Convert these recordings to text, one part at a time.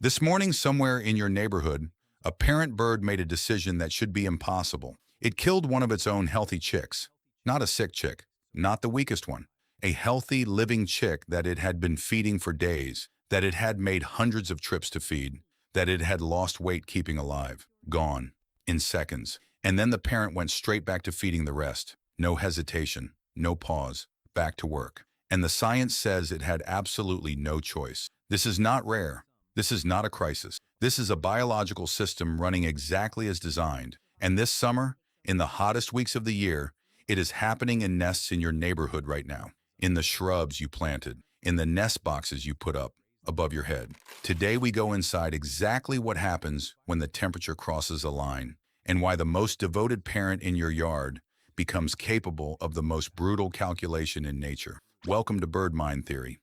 This morning, somewhere in your neighborhood, a parent bird made a decision that should be impossible. It killed one of its own healthy chicks. Not a sick chick, not the weakest one. A healthy, living chick that it had been feeding for days, that it had made hundreds of trips to feed, that it had lost weight keeping alive. Gone. In seconds. And then the parent went straight back to feeding the rest. No hesitation, no pause, back to work. And the science says it had absolutely no choice. This is not rare. This is not a crisis. This is a biological system running exactly as designed. And this summer, in the hottest weeks of the year, it is happening in nests in your neighborhood right now, in the shrubs you planted, in the nest boxes you put up above your head. Today we go inside exactly what happens when the temperature crosses a line, and why the most devoted parent in your yard becomes capable of the most brutal calculation in nature. Welcome to Bird Mind Theory.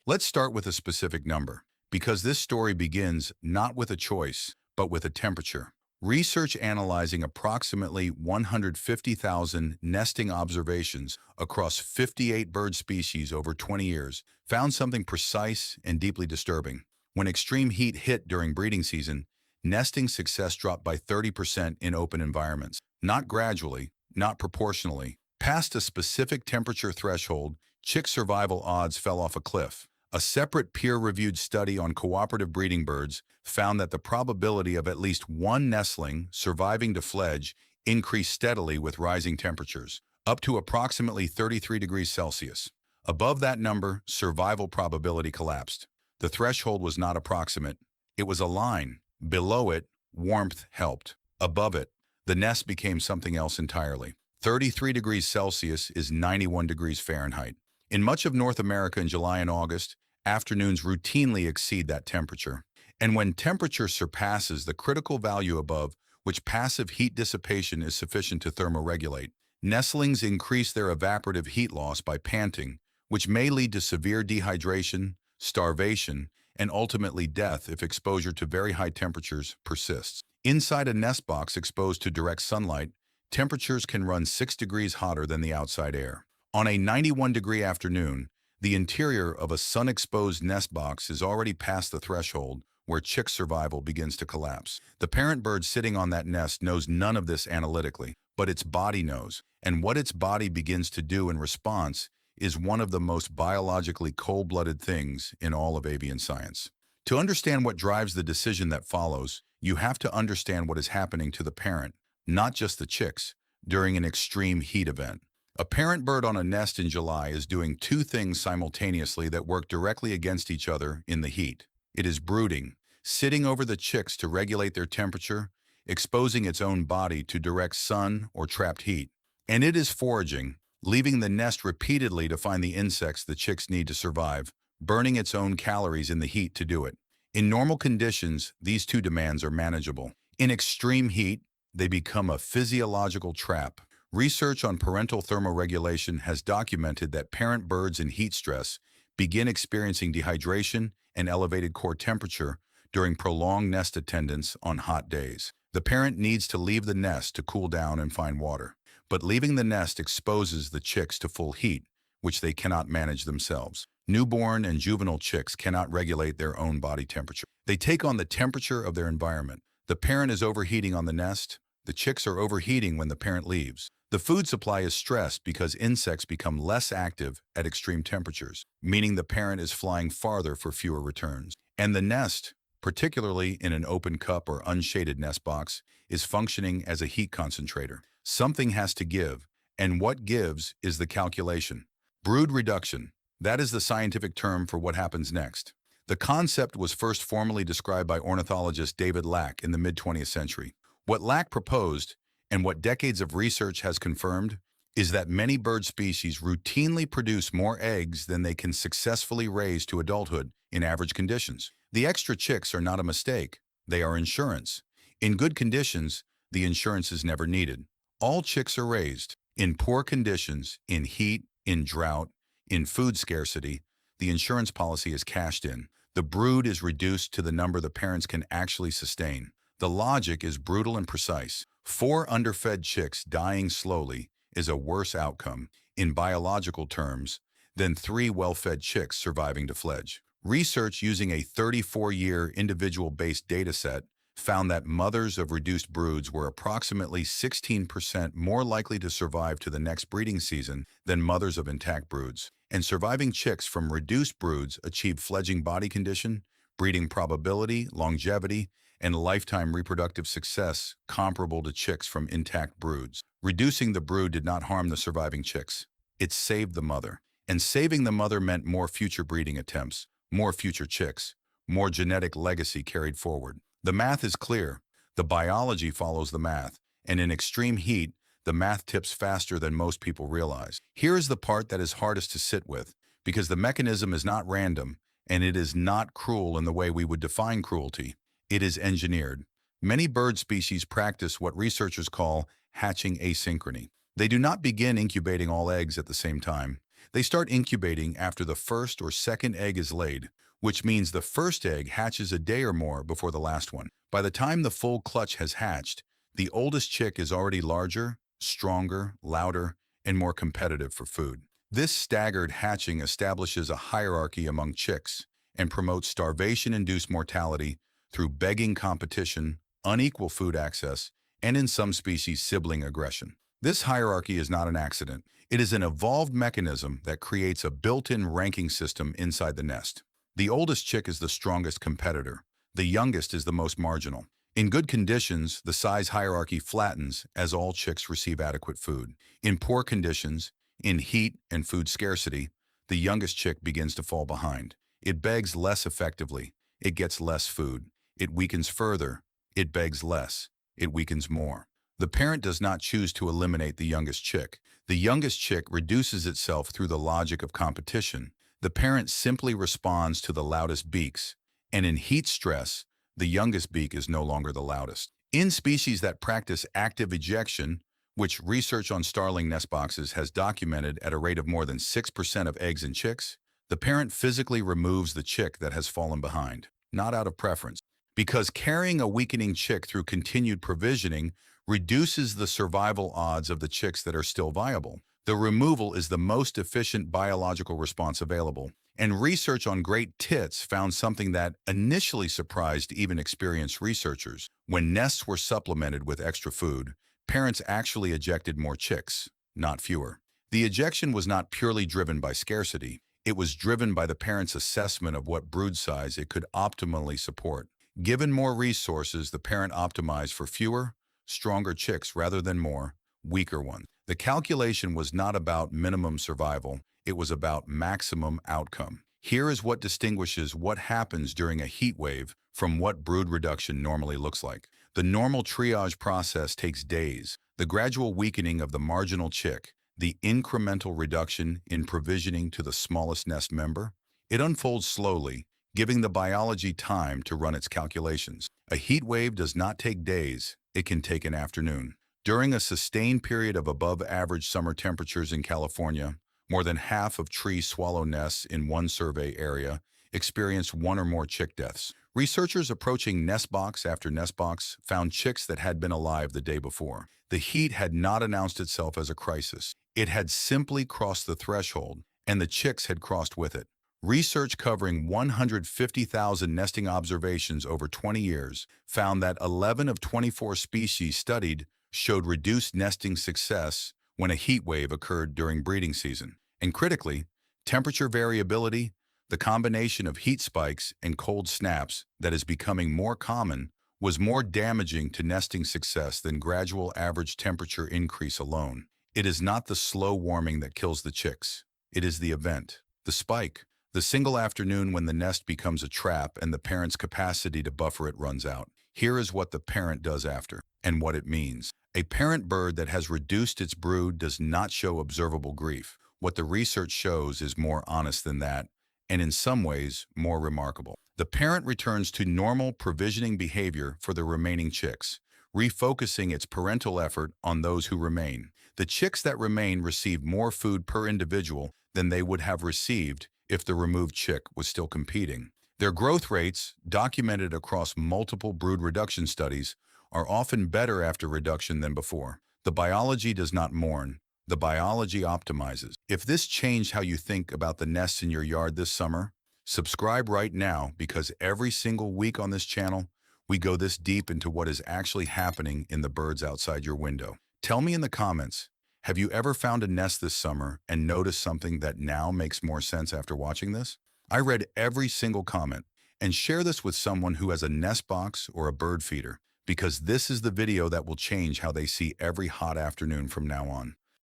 Let's start with a specific number, because this story begins not with a choice, but with a temperature. Research analyzing approximately 150,000 nesting observations across 58 bird species over 20 years found something precise and deeply disturbing. When extreme heat hit during breeding season, nesting success dropped by 30% in open environments. Not gradually, not proportionally. Past a specific temperature threshold, chick survival odds fell off a cliff. A separate peer-reviewed study on cooperative breeding birds found that the probability of at least one nestling surviving to fledge increased steadily with rising temperatures, up to approximately 33 degrees Celsius. Above that number, survival probability collapsed. The threshold was not approximate. It was a line. Below it, warmth helped. Above it, the nest became something else entirely. 33 degrees Celsius is 91 degrees Fahrenheit. In much of North America in July and August, afternoons routinely exceed that temperature. And when temperature surpasses the critical value above, which passive heat dissipation is sufficient to thermoregulate, nestlings increase their evaporative heat loss by panting, which may lead to severe dehydration, starvation, and ultimately death if exposure to very high temperatures persists. Inside a nest box exposed to direct sunlight, temperatures can run 6 degrees hotter than the outside air. On a 91-degree afternoon, the interior of a sun-exposed nest box is already past the threshold where chick survival begins to collapse. The parent bird sitting on that nest knows none of this analytically, but its body knows. And what its body begins to do in response is one of the most biologically cold-blooded things in all of avian science. To understand what drives the decision that follows, you have to understand what is happening to the parent, not just the chicks, during an extreme heat event. A parent bird on a nest in July is doing two things simultaneously that work directly against each other in the heat. It is brooding, sitting over the chicks to regulate their temperature, exposing its own body to direct sun or trapped heat. And it is foraging, leaving the nest repeatedly to find the insects the chicks need to survive, burning its own calories in the heat to do it. In normal conditions, these two demands are manageable. In extreme heat, they become a physiological trap. Research on parental thermoregulation has documented that parent birds in heat stress begin experiencing dehydration and elevated core temperature during prolonged nest attendance on hot days. The parent needs to leave the nest to cool down and find water, but leaving the nest exposes the chicks to full heat, which they cannot manage themselves. Newborn and juvenile chicks cannot regulate their own body temperature. They take on the temperature of their environment. The parent is overheating on the nest. The chicks are overheating when the parent leaves. The food supply is stressed because insects become less active at extreme temperatures, meaning the parent is flying farther for fewer returns. And the nest, particularly in an open cup or unshaded nest box, is functioning as a heat concentrator. Something has to give, and what gives is the calculation. Brood reduction, that is the scientific term for what happens next. The concept was first formally described by ornithologist David Lack in the mid-20th century. What Lack proposed, and what decades of research has confirmed, is that many bird species routinely produce more eggs than they can successfully raise to adulthood in average conditions. The extra chicks are not a mistake. They are insurance. In good conditions, the insurance is never needed. All chicks are raised. In poor conditions, in heat, in drought, in food scarcity, the insurance policy is cashed in. The brood is reduced to the number the parents can actually sustain. The logic is brutal and precise. 4 underfed chicks dying slowly is a worse outcome, in biological terms, than 3 well-fed chicks surviving to fledge. Research using a 34-year individual-based dataset found that mothers of reduced broods were approximately 16% more likely to survive to the next breeding season than mothers of intact broods. And surviving chicks from reduced broods achieved fledgling body condition, breeding probability, longevity, and lifetime reproductive success comparable to chicks from intact broods. Reducing the brood did not harm the surviving chicks. It saved the mother. And saving the mother meant more future breeding attempts, more future chicks, more genetic legacy carried forward. The math is clear. The biology follows the math. And in extreme heat, the math tips faster than most people realize. Here is the part that is hardest to sit with, because the mechanism is not random, and it is not cruel in the way we would define cruelty. It is engineered. Many bird species practice what researchers call hatching asynchrony. They do not begin incubating all eggs at the same time. They start incubating after the first or second egg is laid, which means the first egg hatches a day or more before the last one. By the time the full clutch has hatched, the oldest chick is already larger, stronger, louder, and more competitive for food. This staggered hatching establishes a hierarchy among chicks and promotes starvation-induced mortality through begging competition, unequal food access, and in some species, sibling aggression. This hierarchy is not an accident. It is an evolved mechanism that creates a built-in ranking system inside the nest. The oldest chick is the strongest competitor. The youngest is the most marginal. In good conditions, the size hierarchy flattens as all chicks receive adequate food. In poor conditions, in heat and food scarcity, the youngest chick begins to fall behind. It begs less effectively. It gets less food. It weakens further. It begs less. It weakens more. The parent does not choose to eliminate the youngest chick. The youngest chick reduces itself through the logic of competition. The parent simply responds to the loudest beaks, and in heat stress, the youngest beak is no longer the loudest. In species that practice active ejection, which research on starling nest boxes has documented at a rate of more than 6% of eggs in chicks, the parent physically removes the chick that has fallen behind, not out of preference, because carrying a weakening chick through continued provisioning reduces the survival odds of the chicks that are still viable. The removal is the most efficient biological response available. And research on great tits found something that initially surprised even experienced researchers. When nests were supplemented with extra food, parents actually ejected more chicks, not fewer. The ejection was not purely driven by scarcity. It was driven by the parent's assessment of what brood size it could optimally support. Given more resources, the parent optimized for fewer, stronger chicks rather than more, weaker ones. The calculation was not about minimum survival, it was about maximum outcome. Here is what distinguishes what happens during a heat wave from what brood reduction normally looks like. The normal triage process takes days. The gradual weakening of the marginal chick, the incremental reduction in provisioning to the smallest nest member, it unfolds slowly, giving the biology time to run its calculations. A heat wave does not take days, it can take an afternoon. During a sustained period of above-average summer temperatures in California, more than half of tree swallow nests in one survey area experienced one or more chick deaths. Researchers approaching nest box after nest box found chicks that had been alive the day before. The heat had not announced itself as a crisis. It had simply crossed the threshold, and the chicks had crossed with it. Research covering 150,000 nesting observations over 20 years found that 11 of 24 species studied showed reduced nesting success when a heat wave occurred during breeding season. And critically, temperature variability, the combination of heat spikes and cold snaps that is becoming more common, was more damaging to nesting success than gradual average temperature increase alone. It is not the slow warming that kills the chicks. It is the event, the spike, the single afternoon when the nest becomes a trap and the parent's capacity to buffer it runs out. Here is what the parent does after, and what it means. A parent bird that has reduced its brood does not show observable grief. What the research shows is more honest than that, and in some ways, more remarkable. The parent returns to normal provisioning behavior for the remaining chicks, refocusing its parental effort on those who remain. The chicks that remain receive more food per individual than they would have received if the removed chick was still competing. Their growth rates, documented across multiple brood reduction studies, are often better after reduction than before. The biology does not mourn. The biology optimizes. If this changed how you think about the nests in your yard this summer, Subscribe right now because every single week on this channel, we go this deep into what is actually happening in the birds outside your window. Tell me in the comments, have you ever found a nest this summer and noticed something that now makes more sense after watching this? I read every single comment, and share this with someone who has a nest box or a bird feeder, because this is the video that will change how they see every hot afternoon from now on.